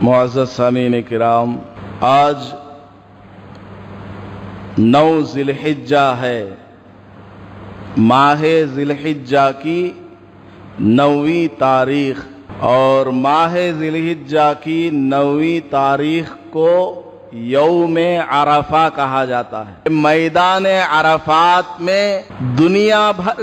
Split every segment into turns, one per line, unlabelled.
मुअज़्ज़ज़ सामीन किराम, आज 9 ज़िलहिज्जा है। माह ज़िलहिज्जा की 9वीं तारीख, और माह ज़िलहिज्जा की 9वीं तारीख को यौम अरफा कहा जाता है। मैदान अरफात में दुनिया भर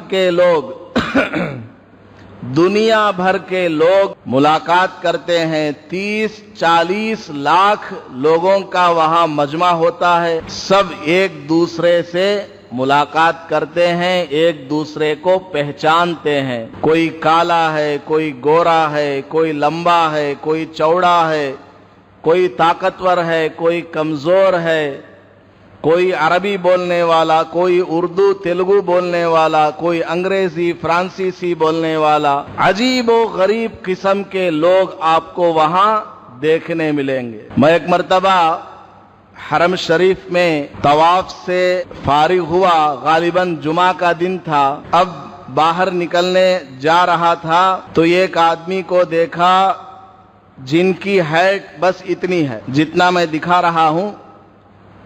के लोग मुलाकात करते हैं। 30-40 लाख लोगों का वहां मजमा होता है। सब एक दूसरे से मुलाकात करते हैं, एक दूसरे को पहचानते हैं। कोई काला है, कोई गोरा है, कोई लंबा है, कोई चौड़ा है, कोई ताकतवर है, कोई कमजोर है, कोई अरबी बोलने वाला, कोई उर्दू तेलुगु बोलने वाला, कोई अंग्रेजी फ्रांसीसी बोलने वाला। अजीब व गरीब किस्म के लोग आपको वहां देखने मिलेंगे। मैं एक मर्तबा हरम शरीफ में तवाफ से फारिग हुआ, गालिबन जुमा का दिन था। अब बाहर निकलने जा रहा था तो एक आदमी को देखा जिनकी हाइट बस इतनी है, जितना मैं दिखा रहा हूं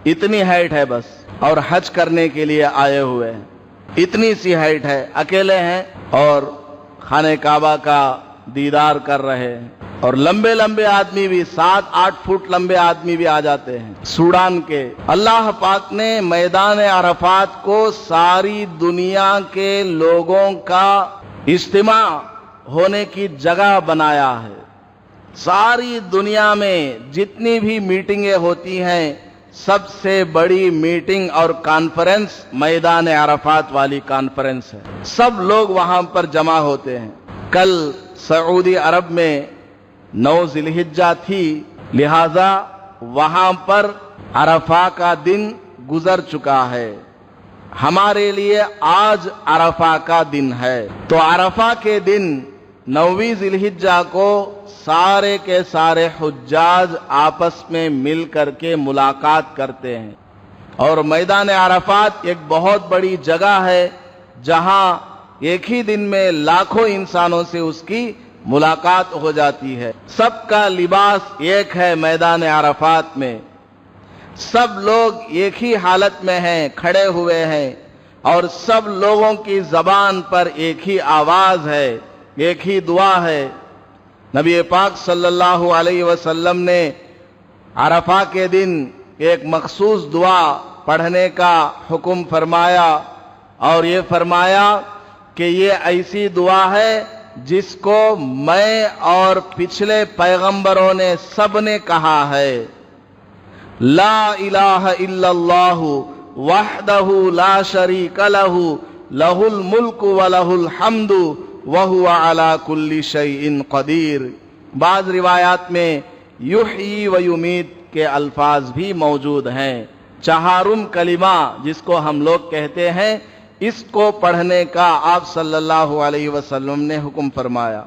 इतनी हाइट है बस, और हज करने के लिए आए हुए हैं। इतनी सी हाइट है, अकेले हैं और खाने काबा का दीदार कर रहे हैं। और लंबे लंबे आदमी भी 7-8 फुट लंबे आदमी भी आ जाते हैं सूडान के। अल्लाह पाक ने मैदान अरफात को सारी दुनिया के लोगों का इज्तिमा होने की जगह बनाया है। सारी दुनिया में जितनी भी मीटिंगें होती हैं, सबसे बड़ी मीटिंग और कॉन्फ्रेंस मैदान अरफात वाली कॉन्फ्रेंस है। सब लोग वहां पर जमा होते हैं। कल सऊदी अरब में 9 ज़िलहिज्जा थी, लिहाजा वहां पर अरफा का दिन गुजर चुका है। हमारे लिए आज अरफा का दिन है। तो अरफा के दिन 9वीं ज़िलहिज्जा को सारे के सारे हुज्जाज आपस में मिल करके मुलाकात करते हैं। और मैदान अरफात एक बहुत बड़ी जगह है जहां एक ही दिन में लाखों इंसानों से उसकी मुलाकात हो जाती है। सबका लिबास एक है मैदान अरफात में। सब लोग एक ही हालत में हैं, खड़े हुए हैं, और सब लोगों की जबान पर एक ही आवाज है, एक ही दुआ है। नबी पाक सल्लल्लाहु अलैहि वसल्लम ने अरफा के दिन एक मखसूस दुआ पढ़ने का हुक्म फरमाया, और ये फरमाया कि ये ऐसी दुआ है जिसको मैं और पिछले पैगंबरों ने सबने कहा है। ला इलाहा इल्लल्लाहु वहदहु ला शरीका लहु लहुल मुल्कु व लहुल हम्दु व हुवा अला कुल्ली शैइन कदीर। बाज़ रिवायात में युहयी व युमीत के अल्फाज भी मौजूद हैं। चहारुम कलिमा जिसको हम लोग कहते हैं, इसको पढ़ने का आप सल्लल्लाहु अलैहि वसल्लम ने हुक्म फरमाया।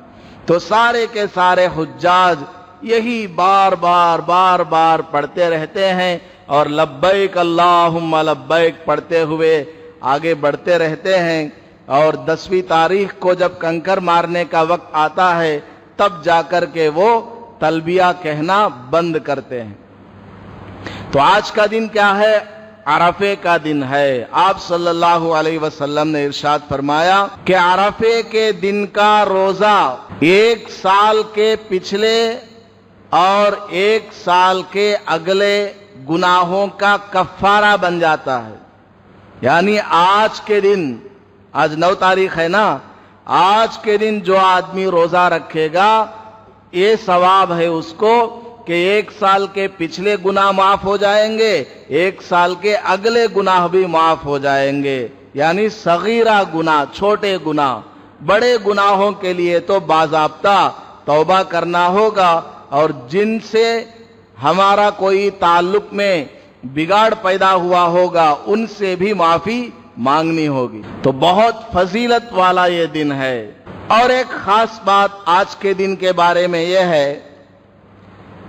तो सारे के सारे हुज्जाज यही बार बार पढ़ते रहते हैं, और लब्बैक अल्लाहुम्मा लब्बैक पढ़ते हुए आगे बढ़ते रहते हैं। और 10वीं तारीख को जब कंकर मारने का वक्त आता है, तब जाकर के वो तलबिया कहना बंद करते हैं। तो आज का दिन क्या है? अरफे का दिन है। आप सल्लल्लाहु अलैहि वसल्लम ने इरशाद फरमाया कि अरफे के दिन का रोजा 1 साल के पिछले और 1 साल के अगले गुनाहों का कफ्फारा बन जाता है। यानी आज के दिन, आज 9 तारीख है ना, आज के दिन जो आदमी रोजा रखेगा, ये सवाब है उसको कि 1 साल के पिछले गुनाह माफ हो जाएंगे, 1 साल के अगले गुनाह भी माफ हो जाएंगे। यानी सगीरा गुनाह, छोटे गुनाह। बड़े गुनाहों के लिए तो बाज़ाब्ता तौबा करना होगा, और जिनसे हमारा कोई ताल्लुक में बिगाड़ पैदा हुआ होगा, उनसे भी माफी मांगनी होगी। तो बहुत फजीलत वाला ये दिन है। और एक खास बात आज के दिन के बारे में यह है,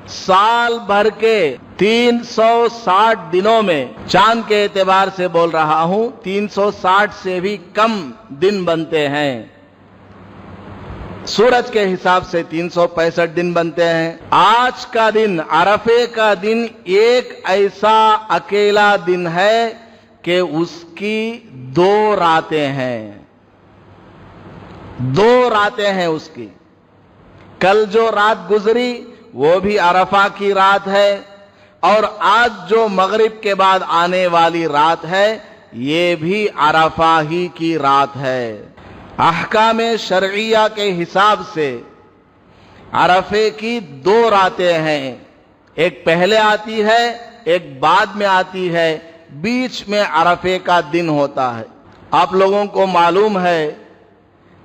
साल भर के 360 दिनों में, चांद के एतबार से बोल रहा हूं, 360 से भी कम दिन बनते हैं। सूरज के हिसाब से 365 दिन बनते हैं। आज का दिन, अरफे का दिन, एक ऐसा अकेला दिन है कि उसकी 2 रातें हैं। 2 रातें हैं उसकी। कल जो रात गुजरी वो भी अरफा की रात है, और आज जो मगरिब के बाद आने वाली रात है ये भी अरफा ही की रात है। अहकाम शरइया के हिसाब से अरफे की 2 रातें हैं, एक पहले आती है, एक बाद में आती है, बीच में अरफे का दिन होता है। आप लोगों को मालूम है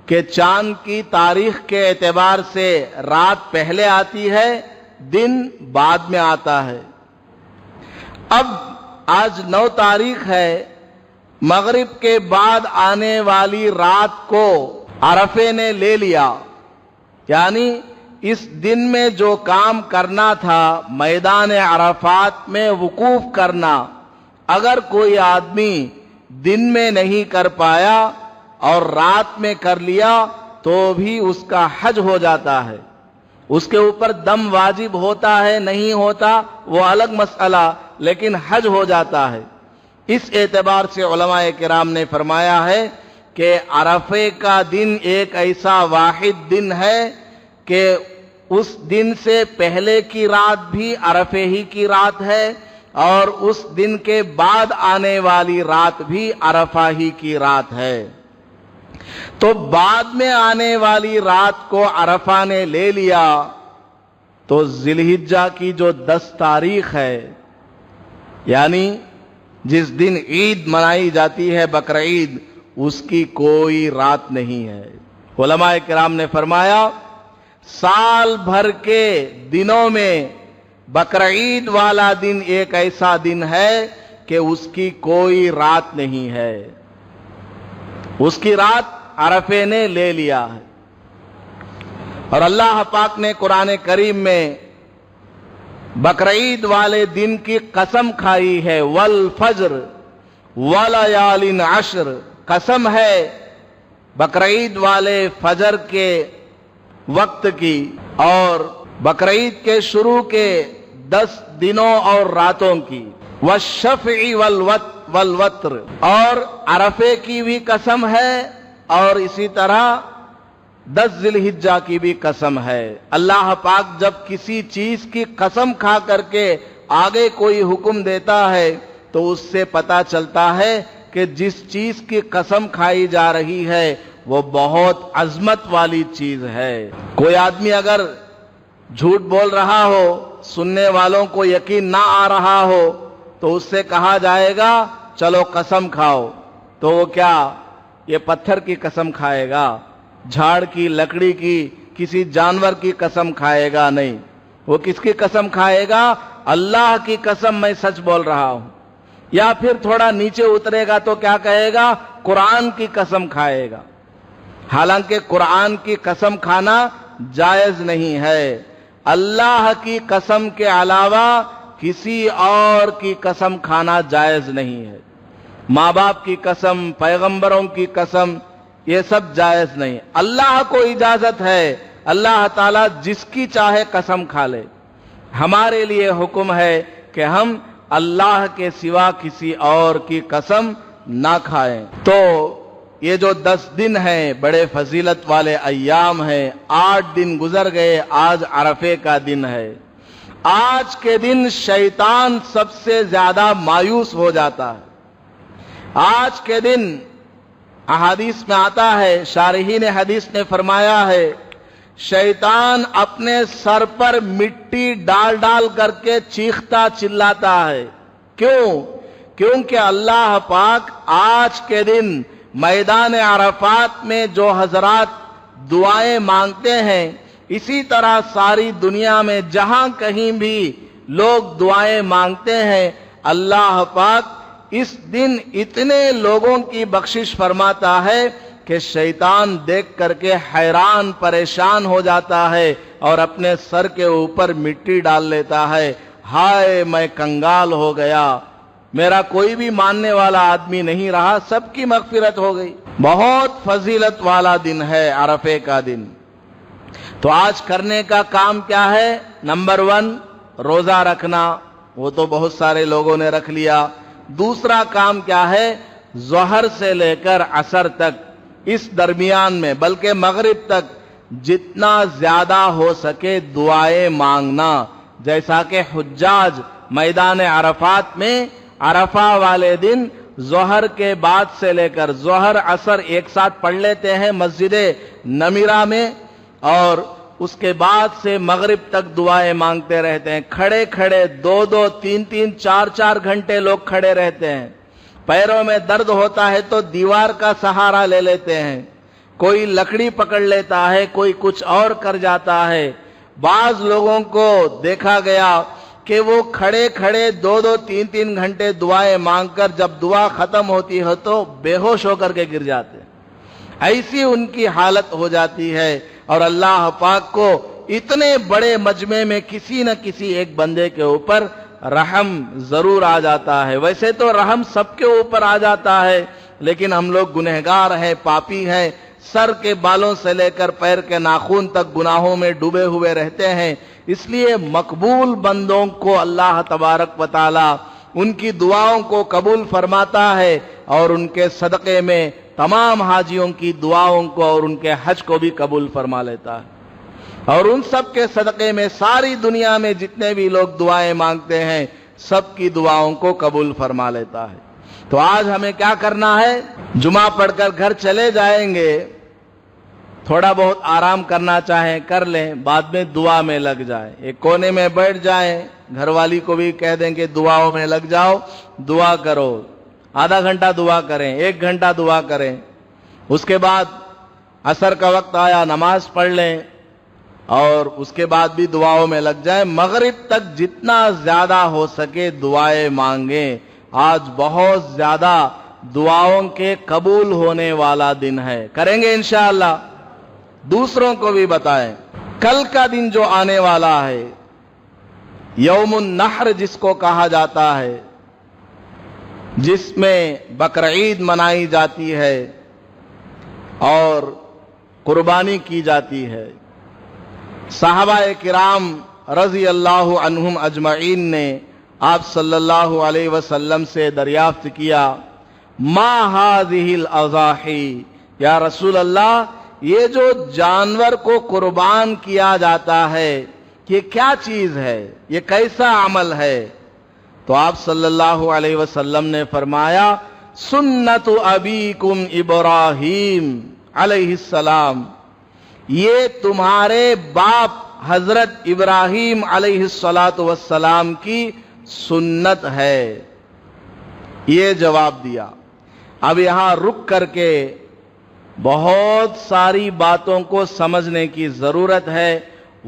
कि चांद की तारीख के एतबार से रात पहले आती है, दिन बाद में आता है। अब आज 9 तारीख है, मगरिब के बाद आने वाली रात को अरफे ने ले लिया, यानी इस दिन में जो काम करना था, मैदान अरफात में वकूफ करना, अगर कोई आदमी दिन में नहीं कर पाया और रात में कर लिया तो भी उसका हज हो जाता है। उसके ऊपर दम वाजिब होता है नहीं होता वो अलग मसला, लेकिन हज हो जाता है। इस एतबार से उलमाए किराम ने फरमाया है कि अरफे का दिन एक ऐसा वाहिद दिन है कि उस दिन से पहले की रात भी अरफे ही की रात है, और उस दिन के बाद आने वाली रात भी अरफा ही की रात है। तो बाद में आने वाली रात को अरफा ने ले लिया तो जिलहिज्जा की जो 10 तारीख है, यानी जिस दिन ईद मनाई जाती है बकर ईद, उसकी कोई रात नहीं है। उलमाए किराम ने फरमाया साल भर के दिनों में बकर ईद वाला दिन एक ऐसा दिन है कि उसकी कोई रात नहीं है, उसकी रात अरफे ने ले लिया है। और अल्लाह पाक ने कुरान करीम में बकर ईद वाले दिन की कसम खाई है, वल फज्र वलयालिन अश्र, कसम है बकर ईद वाले फजर के वक्त की और बकर ईद के शुरू के 10 दिनों और रातों की, वश्शफ़ई वल वत्र, और अरफे की भी कसम है और इसी तरह 10 जिलहिज्जा की भी कसम है। अल्लाह पाक जब किसी चीज की कसम खा करके आगे कोई हुक्म देता है तो उससे पता चलता है कि जिस चीज की कसम खाई जा रही है वो बहुत अजमत वाली चीज है। कोई आदमी अगर झूठ बोल रहा हो, सुनने वालों को यकीन ना आ रहा हो, तो उससे कहा जाएगा चलो कसम खाओ, तो वो क्या ये पत्थर की कसम खाएगा, झाड़ की, लकड़ी की, किसी जानवर की कसम खाएगा नहीं। वो किसकी कसम खाएगा? अल्लाह की कसम मैं सच बोल रहा हूं। या फिर थोड़ा नीचे उतरेगा तो क्या कहेगा? कुरान की कसम खाएगा। हालांकि कुरान की कसम खाना जायज नहीं है। अल्लाह की कसम के अलावा किसी और की कसम खाना जायज नहीं है। माँ बाप की कसम, पैगंबरों की कसम, ये सब जायज नहीं। अल्लाह को इजाजत है, अल्लाह ताला जिसकी चाहे कसम खा ले। हमारे लिए हुक्म है कि हम अल्लाह के सिवा किसी और की कसम ना खाएं। तो ये जो 10 दिन हैं बड़े फजीलत वाले अय्याम हैं। 8 दिन गुजर गए, आज अरफे का दिन है। आज के दिन शैतान सबसे ज्यादा मायूस हो जाता है। आज के दिन अहादीस में आता है, शारहीन हदीस ने फरमाया है, शैतान अपने सर पर मिट्टी डाल डाल करके चीखता चिल्लाता है। क्यों? क्योंकि अल्लाह पाक आज के दिन मैदान अरफात में जो हजरात दुआएं मांगते हैं, इसी तरह सारी दुनिया में जहां कहीं भी लोग दुआएं मांगते हैं, अल्लाह पाक इस दिन इतने लोगों की बख्शिश फरमाता है कि शैतान देख करके हैरान परेशान हो जाता है और अपने सर के ऊपर मिट्टी डाल लेता है। हाय मैं कंगाल हो गया, मेरा कोई भी मानने वाला आदमी नहीं रहा, सबकी मगफिरत हो गई। बहुत फजीलत वाला दिन है अरफे का दिन। تو آج کرنے کا کام کیا ہے؟ نمبر 1 روزہ رکھنا، وہ تو بہت سارے لوگوں نے رکھ لیا۔ دوسرا کام کیا ہے؟ ظہر سے لے کر عصر تک، اس درمیان میں بلکہ مغرب تک جتنا زیادہ ہو سکے دعائیں مانگنا، جیسا کہ حجاج میدان عرفات میں عرفہ والے دن ظہر کے بعد سے لے کر ظہر عصر ایک ساتھ پڑھ لیتے ہیں مسجد نمیرہ میں، اور اس کے بعد سے مغرب تک دعائیں مانگتے رہتے ہیں۔ کھڑے کھڑے 2-2 3-3 4-4 گھنٹے لوگ کھڑے رہتے ہیں۔ پیروں میں درد ہوتا ہے تو دیوار کا سہارا لے لیتے ہیں، کوئی لکڑی پکڑ لیتا ہے، کوئی کچھ اور کر جاتا ہے۔ بعض لوگوں کو دیکھا گیا کہ وہ کھڑے کھڑے 2-2 3-3 گھنٹے دعائیں مانگ کر جب دعا ختم ہوتی ہے تو بے ہوش ہو کر کے گر جاتے ہیں۔ ایسی ان کی حالت ہو جاتی ہے، اور اللہ پاک کو اتنے بڑے مجمع میں کسی نہ کسی ایک بندے کے اوپر رحم ضرور آ جاتا ہے۔ ویسے تو رحم سب کے اوپر آ جاتا ہے، لیکن ہم لوگ گنہگار ہیں، پاپی ہیں، سر کے بالوں سے لے کر پیر کے ناخن تک گناہوں میں ڈوبے ہوئے رہتے ہیں۔ اس لیے مقبول بندوں کو اللہ تبارک و تعالی ان کی دعاؤں کو قبول فرماتا ہے، اور ان کے صدقے میں تمام حاجیوں کی دعاؤں کو اور ان کے حج کو بھی قبول فرما لیتا ہے، اور ان سب کے صدقے میں ساری دنیا میں جتنے بھی لوگ دعائیں مانگتے ہیں سب کی دعاؤں کو قبول فرما لیتا ہے۔ تو آج ہمیں کیا کرنا ہے؟ جمعہ پڑھ کر گھر چلے جائیں گے، تھوڑا بہت آرام کرنا چاہیں کر لیں، بعد میں دعا میں لگ جائیں، ایک کونے میں بیٹھ جائیں، گھر والی کو بھی کہہ دیں کہ دعاؤں میں لگ جاؤ، دعا کرو، آدھا گھنٹہ دعا کریں، 1 گھنٹہ دعا کریں۔ اس کے بعد عصر کا وقت آیا، نماز پڑھ لیں، اور اس کے بعد بھی دعاؤں میں لگ جائیں۔ مغرب تک جتنا زیادہ ہو سکے دعائیں مانگیں۔ آج بہت زیادہ دعاؤں کے قبول ہونے والا دن ہے، کریں گے انشاءاللہ، دوسروں کو بھی بتائیں۔ کل کا دن جو آنے والا ہے، یوم النحر جس کو کہا جاتا ہے، جس میں بقرعید منائی جاتی ہے اور قربانی کی جاتی ہے، صحابہ کرام رضی اللہ عنہم اجمعین نے آپ صلی اللہ علیہ وسلم سے دریافت کیا، ما هذه الاضاحی، یا رسول اللہ یہ جو جانور کو قربان کیا جاتا ہے یہ کیا چیز ہے، یہ کیسا عمل ہے؟ تو آپ صلی اللہ علیہ وسلم نے فرمایا، سنت ابیکم ابراہیم علیہ السلام، یہ تمہارے باپ حضرت ابراہیم علیہ السلام کی سنت ہے۔ یہ جواب دیا۔ اب یہاں رک کر کے بہت ساری باتوں کو سمجھنے کی ضرورت ہے،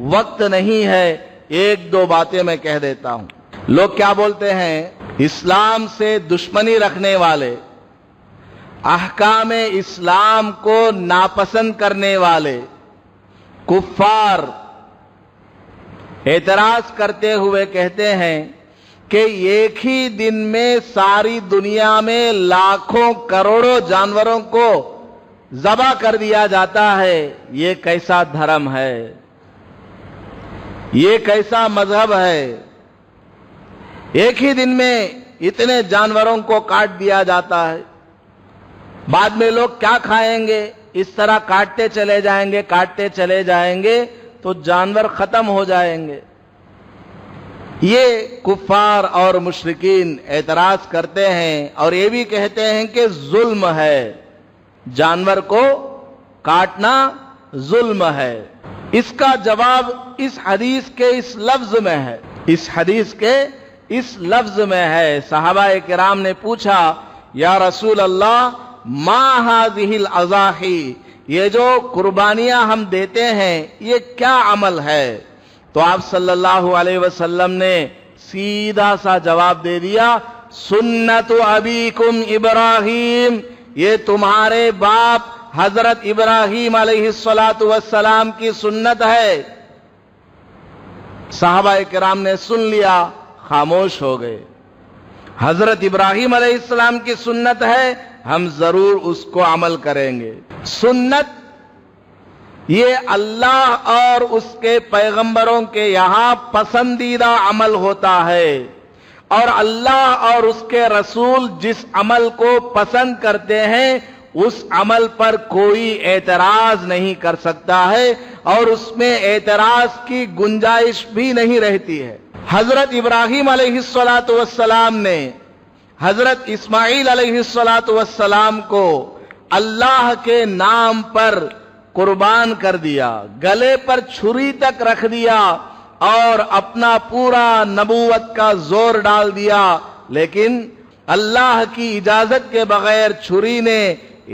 وقت نہیں ہے، 1-2 باتیں میں کہہ دیتا ہوں۔ لوگ کیا بولتے ہیں؟ اسلام سے دشمنی رکھنے والے، احکام اسلام کو ناپسند کرنے والے کفار اعتراض کرتے ہوئے کہتے ہیں کہ ایک ہی دن میں ساری دنیا میں لاکھوں کروڑوں جانوروں کو ذبح کر دیا جاتا ہے، یہ کیسا دھرم ہے، یہ کیسا مذہب ہے؟ ایک ہی دن میں اتنے جانوروں کو کاٹ دیا جاتا ہے، بعد میں لوگ کیا کھائیں گے؟ اس طرح کاٹتے چلے جائیں گے، کاٹتے چلے جائیں گے تو جانور ختم ہو جائیں گے۔ یہ کفار اور مشرکین اعتراض کرتے ہیں اور یہ بھی کہتے ہیں کہ ظلم ہے، جانور کو کاٹنا ظلم ہے۔ اس کا جواب اس حدیث کے اس لفظ میں ہے، اس حدیث کے اس لفظ میں ہے۔ صحابہ کرام نے پوچھا، یا رسول اللہ ما هذه الاضاحی، یہ جو قربانیاں ہم دیتے ہیں یہ کیا عمل ہے؟ تو آپ صلی اللہ علیہ وسلم نے سیدھا سا جواب دے دیا، سنت ابیکم ابراہیم، یہ تمہارے باپ حضرت ابراہیم علیہ السلام کی سنت ہے۔ صحابہ کرام نے سن لیا، خاموش ہو گئے۔ حضرت ابراہیم علیہ السلام کی سنت ہے، ہم ضرور اس کو عمل کریں گے۔ سنت یہ اللہ اور اس کے پیغمبروں کے یہاں پسندیدہ عمل ہوتا ہے، اور اللہ اور اس کے رسول جس عمل کو پسند کرتے ہیں اس عمل پر کوئی اعتراض نہیں کر سکتا ہے، اور اس میں اعتراض کی گنجائش بھی نہیں رہتی ہے۔ حضرت ابراہیم علیہ السلام نے حضرت اسماعیل علیہ السلام کو اللہ کے نام پر قربان کر دیا، گلے پر چھری تک رکھ دیا اور اپنا پورا نبوت کا زور ڈال دیا، لیکن اللہ کی اجازت کے بغیر چھری نے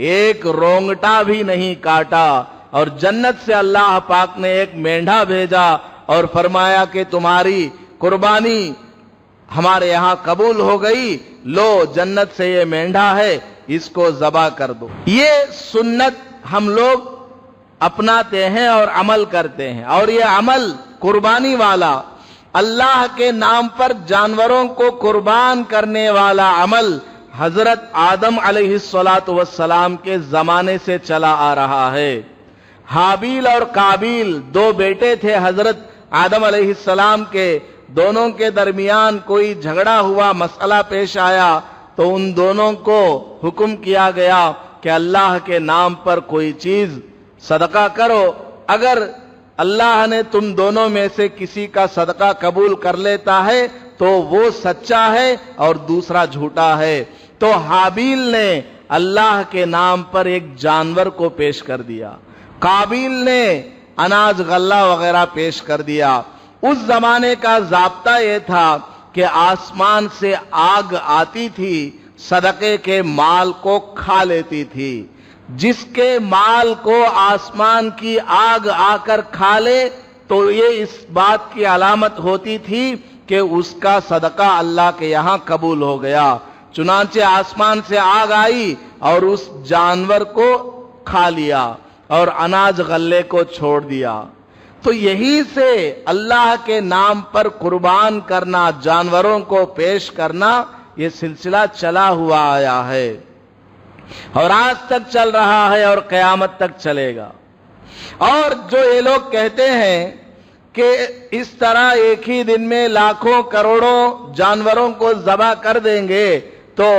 ایک رونگٹا بھی نہیں کاٹا، اور جنت سے اللہ پاک نے ایک مینڈھا بھیجا اور فرمایا کہ تمہاری قربانی ہمارے یہاں قبول ہو گئی، لو جنت سے یہ مینڈھا ہے، اس کو ذبح کر دو۔ یہ سنت ہم لوگ اپناتے ہیں اور عمل کرتے ہیں، اور یہ عمل قربانی والا، اللہ کے نام پر جانوروں کو قربان کرنے والا عمل حضرت آدم علیہ السلام کے زمانے سے چلا آ رہا ہے۔ حابیل اور قابیل دو بیٹے تھے حضرت آدم علیہ السلام کے، دونوں کے درمیان کوئی جھگڑا ہوا، مسئلہ پیش آیا تو ان دونوں کو حکم کیا گیا کہ اللہ کے نام پر کوئی چیز صدقہ کرو، اگر اللہ نے تم دونوں میں سے کسی کا صدقہ قبول کر لیتا ہے تو وہ سچا ہے اور دوسرا جھوٹا ہے۔ تو حابیل نے اللہ کے نام پر ایک جانور کو پیش کر دیا، قابیل نے اناج غلہ وغیرہ پیش کر دیا۔ اس زمانے کا ضابطہ یہ تھا کہ آسمان سے آگ آتی تھی، صدقے کے مال کو کھا لیتی تھی۔ جس کے مال کو آسمان کی آگ آ کر کھا لے تو یہ اس بات کی علامت ہوتی تھی کہ اس کا صدقہ اللہ کے یہاں قبول ہو گیا۔ چنانچہ آسمان سے آگ آئی اور اس جانور کو کھا لیا اور اناج غلے کو چھوڑ دیا۔ تو یہی سے اللہ کے نام پر قربان کرنا، جانوروں کو پیش کرنا، یہ سلسلہ چلا ہوا آیا ہے اور آج تک چل رہا ہے اور قیامت تک چلے گا۔ اور جو یہ لوگ کہتے ہیں کہ اس طرح ایک ہی دن میں لاکھوں کروڑوں جانوروں کو ذبح کر دیں گے تو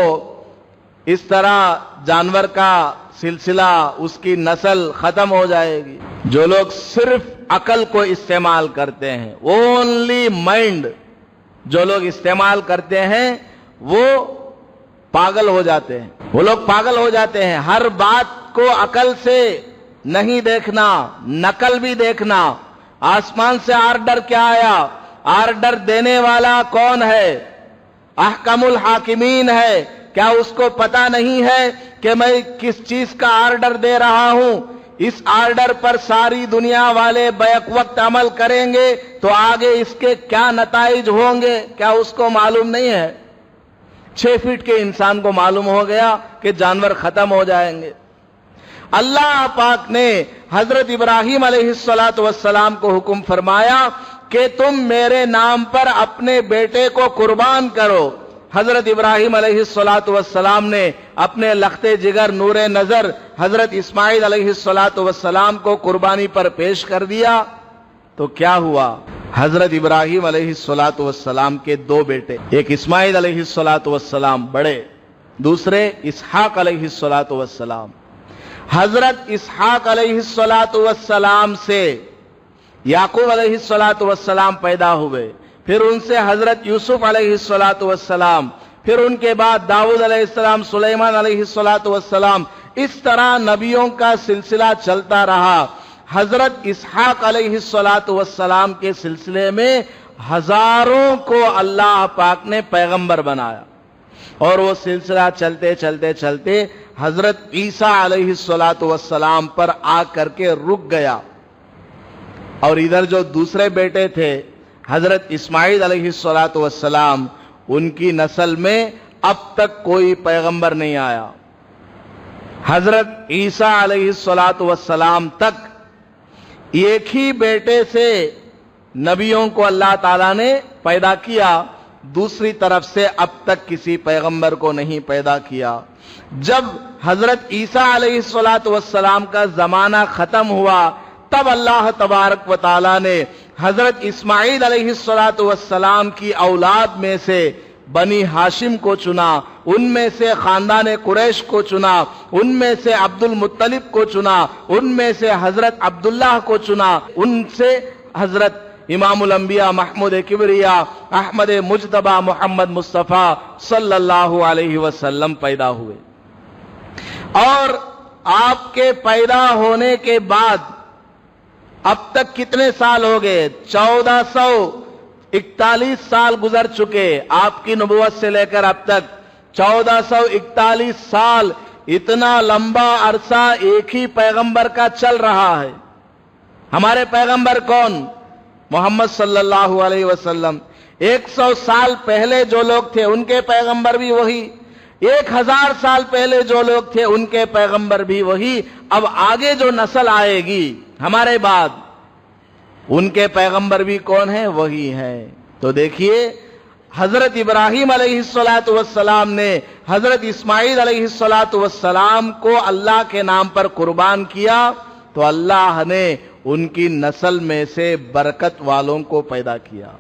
اس طرح جانور کا سلسلہ، اس کی نسل ختم ہو جائے گی۔ جو لوگ صرف عقل کو استعمال کرتے ہیں، اونلی مائنڈ جو لوگ استعمال کرتے ہیں، وہ پاگل ہو جاتے ہیں۔ وہ لوگ پاگل ہو جاتے ہیں، ہر بات کو عقل سے نہیں دیکھنا، نقل بھی دیکھنا۔ آسمان سے آرڈر کیا آیا؟ آرڈر دینے والا کون ہے؟ احکم الحاکمین ہے۔ کیا اس کو پتا نہیں ہے کہ میں کس چیز کا آرڈر دے رہا ہوں؟ اس آرڈر پر ساری دنیا والے بیک وقت عمل کریں گے تو آگے اس کے کیا نتائج ہوں گے، کیا اس کو معلوم نہیں ہے؟ 6 فٹ کے انسان کو معلوم ہو گیا کہ جانور ختم ہو جائیں گے۔ اللہ پاک نے حضرت ابراہیم علیہ السلام کو حکم فرمایا کہ تم میرے نام پر اپنے بیٹے کو قربان کرو۔ حضرت ابراہیم علیہ السلام نے اپنے لخت جگر نور نظر حضرت اسماعیل علیہ السلام کو قربانی پر پیش کر دیا تو کیا ہوا؟ حضرت ابراہیم علیہ السلام کے 2 بیٹے، ایک اسماعیل علیہ السلام بڑے، دوسرے اسحاق علیہ السلام۔ حضرت اسحاق علیہ السلام سے یعقوب علیہ السلام پیدا ہوئے، پھر ان سے حضرت یوسف علیہ السلام، پھر ان کے بعد داؤد علیہ السلام، سلیمان علیہ السلام، اس طرح نبیوں کا سلسلہ چلتا رہا۔ حضرت اسحاق علیہ السلام کے سلسلے میں ہزاروں کو اللہ پاک نے پیغمبر بنایا، اور وہ سلسلہ چلتے چلتے چلتے حضرت عیسیٰ علیہ السلام پر آ کر کے رک گیا۔ اور ادھر جو دوسرے بیٹے تھے حضرت اسماعیل علیہ السلام، ان کی نسل میں اب تک کوئی پیغمبر نہیں آیا۔ حضرت عیسیٰ علیہ السلام تک ایک ہی بیٹے سے نبیوں کو اللہ تعالیٰ نے پیدا کیا، دوسری طرف سے اب تک کسی پیغمبر کو نہیں پیدا کیا۔ جب حضرت عیسیٰ علیہ السلام کا زمانہ ختم ہوا तब अल्लाह तबारक व ताला ने हजरत इस्माईल अलैहिस्सलातु वस्सलाम की औलाद में से बनी हाशिम को चुना, उनमें से खानदान कुरैश को चुना, उनमें से अब्दुल मुत्तलिब को चुना, उनमें से हजरत अब्दुल्लाह को चुना, उनसे हजरत इमामुल अंबिया महमूद किबरिया अहमद मुज्तबा मोहम्मद मुस्तफ़ा सल्लल्लाहु अलैहि वसल्लम पैदा हुए। और आपके पैदा होने के बाद अब तक कितने साल हो गए? 1441 साल गुजर चुके आपकी नबुवत से लेकर अब तक 1441 साल। इतना लंबा अरसा एक ही पैगंबर का चल रहा है। हमारे पैगंबर कौन? मोहम्मद सल्लल्लाहु अलैहि वसल्लम। 100 साल पहले जो लोग थे उनके पैगंबर भी वही, 1000 साल पहले जो लोग थे उनके पैगंबर भी वही। अब आगे जो नस्ल आएगी हमारे बाद, उनके पैगंबर भी कौन है? वही है। तो देखिए, हजरत इब्राहिम अलैहिस्सलातु वस्सलाम ने हजरत इस्माईल अलैहिस्सलातु वस्सलाम को अल्लाह के नाम पर कुर्बान किया, तो अल्लाह ने उनकी नस्ल में से बरकत वालों को पैदा किया।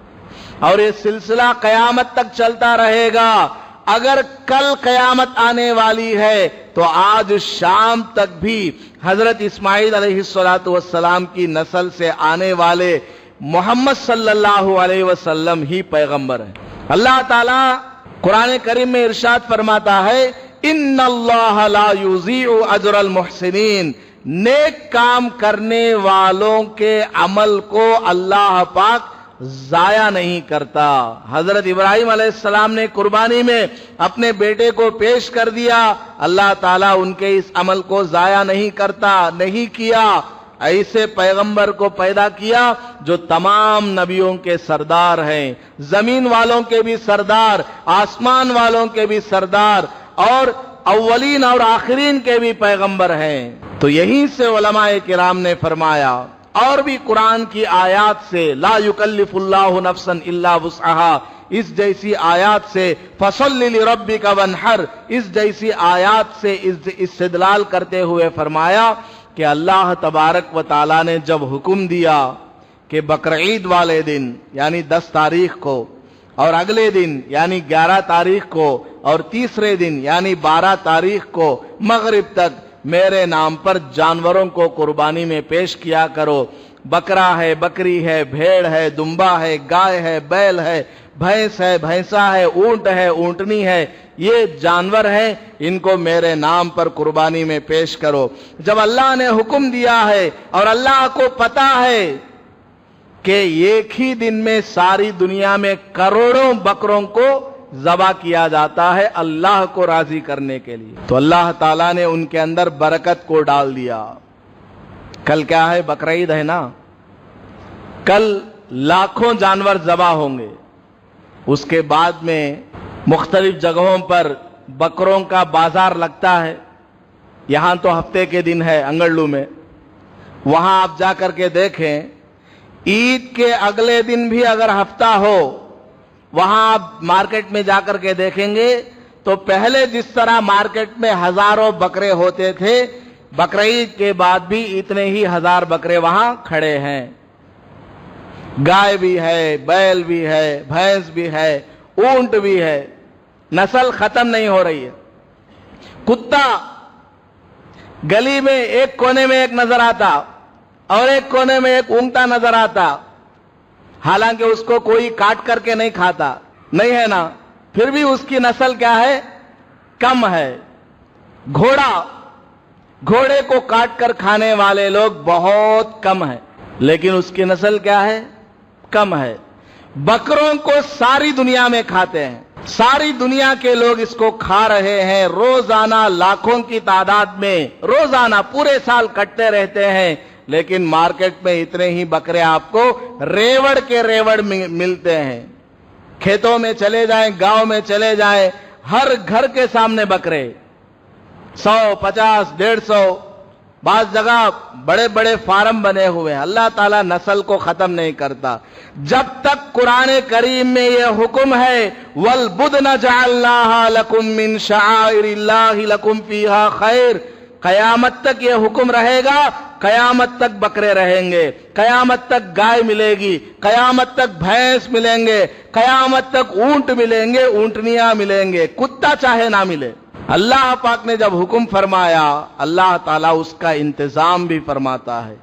और ये सिलसिला कयामत तक चलता रहेगा। अगर कल कयामत आने वाली है तो आज शाम तक भी हजरत इस्माईल अलैहिस्सलातु वस्सलाम की नस्ल से आने वाले मोहम्मद सल्लल्लाहु अलैहि वसल्लम ही पैगंबर हैं। अल्लाह ताला कुरान करीम में इरशाद फरमाता है, इन्नल्लाह ला युज़ीउ अजरल मुहसिनीन, नेक काम करने वालों के अमल को अल्लाह पाक जाया नहीं करता। हजरत इब्राहिम अलैहिस्सलाम ने कुर्बानी में अपने बेटे को पेश कर दिया, अल्लाह ताला उनके इस अमल को जाया नहीं करता, नहीं किया। ऐसे पैगंबर को पैदा किया जो तमाम नबियों के सरदार हैं, जमीन वालों के भी सरदार, आसमान वालों के भी सरदार, और अव्वलीन और आखिरीन के भी पैगंबर हैं। तो यहीं से उलमाए किराम ने फरमाया, और भी कुरान की आयात से, ला युकल्लिफुल्लाहु नफ्सन इल्ला वुस्अहा, इस जैसी आयात से, फसल्लि लिरब्बिका वन्हर, इस जैसी आयात से इस्तिदलाल करते हुए फरमाया कि अल्लाह तबारक व ताला ने जब हुक्म दिया कि बकरीद वाले दिन यानी 10 तारीख को, और अगले दिन यानी 11 तारीख को, और तीसरे दिन यानी 12 तारीख को मगरिब तक मेरे नाम पर जानवरों को कुर्बानी में पेश किया करो। बकरा है, बकरी है, भेड़ है, दुम्बा है, गाय है, बैल है, भैंस है, भैंसा है, ऊंट है, ऊंटनी है, ये जानवर हैं, इनको मेरे नाम पर कुर्बानी में पेश करो। जब अल्लाह ने हुक्म दिया है और अल्लाह को पता है कि एक ही दिन में सारी दुनिया में करोड़ों बकरों को ज़बा किया जाता है अल्लाह को राजी करने के लिए, तो अल्लाह ताला ने उनके अंदर बरकत को डाल दिया। कल क्या है? बकरीद है ना। कल लाखों जानवर ज़बा होंगे। उसके बाद में मुख्तलिफ जगहों पर बकरों का बाजार लगता है। यहां तो हफ्ते के दिन है अंगड़लू में, वहां आप जाकर के देखें, ईद के अगले दिन भी अगर हफ्ता हो, वहां आप मार्केट में जाकर के देखेंगे तो पहले जिस तरह मार्केट में हजारों बकरे होते थे, बकरीद के बाद भी इतने ही 1000 बकरे वहां खड़े हैं। गाय भी है, बैल भी है, भैंस भी है, ऊंट भी है, नस्ल खत्म नहीं हो रही है। कुत्ता गली में एक कोने में एक नजर आता और एक कोने में एक ऊँगता नजर आता, हालांकि उसको कोई काट करके नहीं खाता, नहीं है ना, फिर भी उसकी नस्ल क्या है? कम है। घोड़े को काट कर खाने वाले लोग बहुत कम है, लेकिन उसकी नस्ल क्या है? कम है। बकरों को सारी दुनिया में खाते हैं, सारी दुनिया के लोग इसको खा रहे हैं। रोजाना लाखों की तादाद में, रोजाना पूरे साल कटते रहते हैं, लेकिन मार्केट में इतने ही बकरे आपको रेवड़ के रेवड़ मिलते हैं। खेतों में चले जाएं, गांव में चले जाएं, हर घर के सामने बकरे, 100, 50, 150, बाज जगह बड़े बड़े फार्म बने हुए हैं। अल्लाह ताला नस्ल को खत्म नहीं करता। जब तक कुरान करीम में यह हुक्म है, वल बुदन जअलनाहा लकुम मिन शआइरिल्लाहि लकुम फीहा खैर, قیامت تک یہ حکم رہے گا، قیامت تک بکرے رہیں گے، قیامت تک گائے ملے گی، قیامت تک بھینس ملیں گے، قیامت تک اونٹ ملیں گے، اونٹنیاں ملیں گے، کتا چاہے نہ ملے۔ اللہ پاک نے جب حکم فرمایا، اللہ تعالیٰ اس کا انتظام بھی فرماتا ہے۔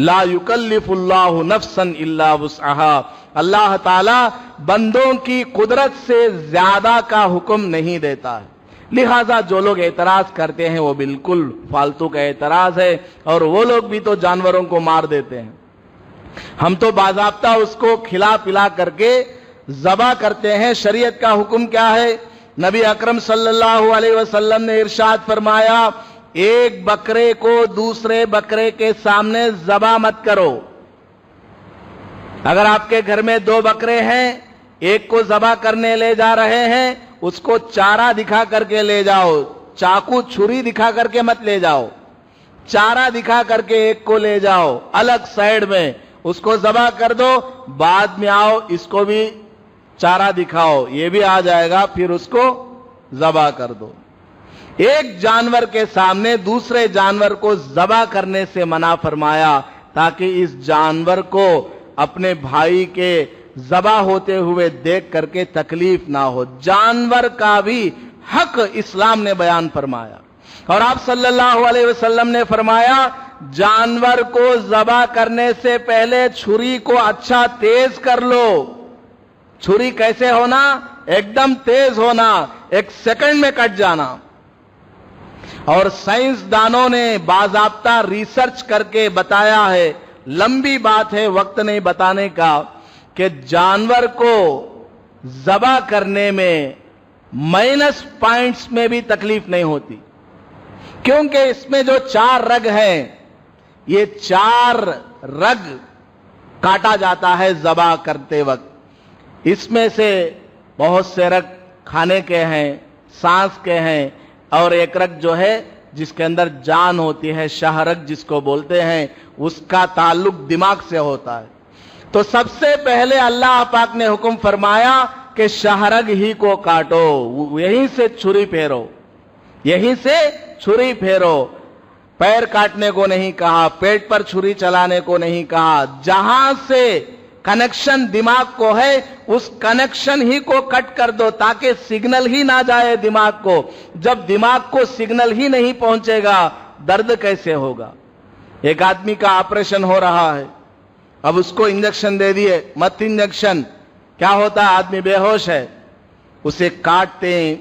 لا یکلف اللہ نفسا الا وسعہا، اللہ تعالیٰ بندوں کی قدرت سے زیادہ کا حکم نہیں دیتا ہے۔ لہذا جو لوگ اعتراض کرتے ہیں وہ بالکل فالتو کا اعتراض ہے، اور وہ لوگ بھی تو جانوروں کو مار دیتے ہیں۔ ہم تو باضابطہ اس کو کھلا پلا کر کے ذبح کرتے ہیں۔ شریعت کا حکم کیا ہے؟ نبی اکرم صلی اللہ علیہ وسلم نے ارشاد فرمایا، ایک بکرے کو دوسرے بکرے کے سامنے ذبح مت کرو۔ اگر آپ کے گھر میں 2 بکرے ہیں، ایک کو ذبح کرنے لے جا رہے ہیں، اس کو چارہ دکھا کر کے لے جاؤ، چاقو چھری دکھا کر کے مت لے جاؤ، چارہ دکھا کر کے ایک کو لے جاؤ الگ سائیڈ میں، اس کو ذبح کر دو، بعد میں آؤ اس کو بھی چارہ دکھاؤ، یہ بھی آ جائے گا، پھر اس کو ذبح کر دو۔ ایک جانور کے سامنے دوسرے جانور کو ذبح کرنے سے منع فرمایا، تاکہ اس جانور کو اپنے بھائی کے ذبح ہوتے ہوئے دیکھ کر کے تکلیف نہ ہو۔ جانور کا بھی حق اسلام نے بیان فرمایا، اور آپ صلی اللہ علیہ وسلم نے فرمایا، جانور کو ذبح کرنے سے پہلے چھری کو اچھا تیز کر لو۔ چھری کیسے ہونا؟ ایک دم تیز ہونا، 1 سیکنڈ میں کٹ جانا۔ اور سائنسدانوں نے باضابطہ ریسرچ کر کے بتایا ہے، لمبی بات ہے، وقت نہیں بتانے کا، کہ جانور کو ذبح کرنے میں مائنس پوائنٹس میں بھی تکلیف نہیں ہوتی، کیونکہ اس میں جو 4 رگ ہیں، یہ 4 رگ کاٹا جاتا ہے ذبح کرتے وقت۔ اس میں سے بہت سے رگ کھانے کے ہیں، سانس کے ہیں، اور ایک رگ جو ہے جس کے اندر جان ہوتی ہے، شہرگ جس کو بولتے ہیں، اس کا تعلق دماغ سے ہوتا ہے۔ تو سب سے پہلے اللہ پاک نے حکم فرمایا کہ شہرگ ہی کو کاٹو، یہیں سے چھری پھیرو، یہیں سے چھری پھیرو۔ پیر کاٹنے کو نہیں کہا، پیٹ پر چھری چلانے کو نہیں کہا، جہاں سے کنیکشن دماغ کو ہے اس کنیکشن ہی کو کٹ کر دو، تاکہ سگنل ہی نہ جائے دماغ کو۔ جب دماغ کو سگنل ہی نہیں پہنچے گا، درد کیسے ہوگا؟ ایک آدمی کا آپریشن ہو رہا ہے، اب اس کو انجیکشن دے دیے، مت انجیکشن، کیا ہوتا ہے؟ آدمی بے ہوش ہے، اسے کاٹتے ہیں،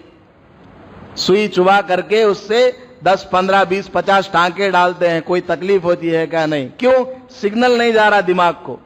سوئی چبا کر کے اس سے 10 15 20 50 ٹانکے ڈالتے ہیں، کوئی تکلیف ہوتی ہے کیا؟ نہیں۔ کیوں؟ سگنل نہیں جا رہا دماغ کو۔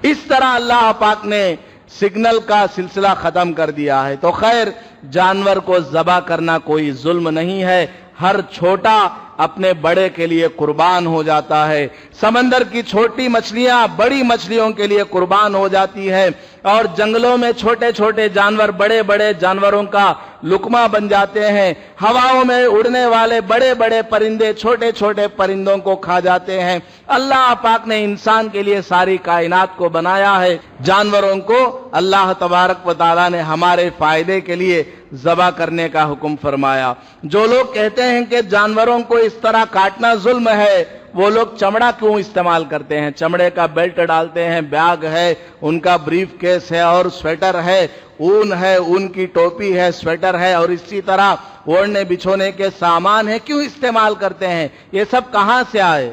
اس طرح اللہ پاک نے سگنل کا سلسلہ ختم کر دیا ہے۔ تو خیر، جانور کو ذبح کرنا کوئی ظلم نہیں ہے، ہر چھوٹا اپنے بڑے کے لیے قربان ہو جاتا ہے۔ سمندر کی چھوٹی مچھلیاں بڑی مچھلیوں کے لیے قربان ہو جاتی ہے، اور جنگلوں میں چھوٹے چھوٹے جانور بڑے بڑے جانوروں کا لقمہ بن جاتے ہیں۔ ہواؤں میں اڑنے والے بڑے بڑے پرندے چھوٹے چھوٹے پرندوں کو کھا جاتے ہیں۔ اللہ پاک نے انسان کے لیے ساری کائنات کو بنایا ہے، جانوروں کو اللہ تبارک و تعالیٰ نے ہمارے فائدے کے لیے ذبح کرنے کا حکم فرمایا۔ جو لوگ کہتے ہیں کہ جانوروں کو اس طرح کاٹنا ظلم ہے، وہ لوگ چمڑا کیوں استعمال کرتے ہیں؟ چمڑے کا بیلٹ ڈالتے ہیں، بیگ ہے، ان کا بریف کیس ہے، اور سویٹر ہے، اون ہے، اون کی ٹوپی ہے، سویٹر ہے، اور اسی طرح اوڑھنے بچھونے کے سامان ہے، کیوں استعمال کرتے ہیں؟ یہ سب کہاں سے آئے؟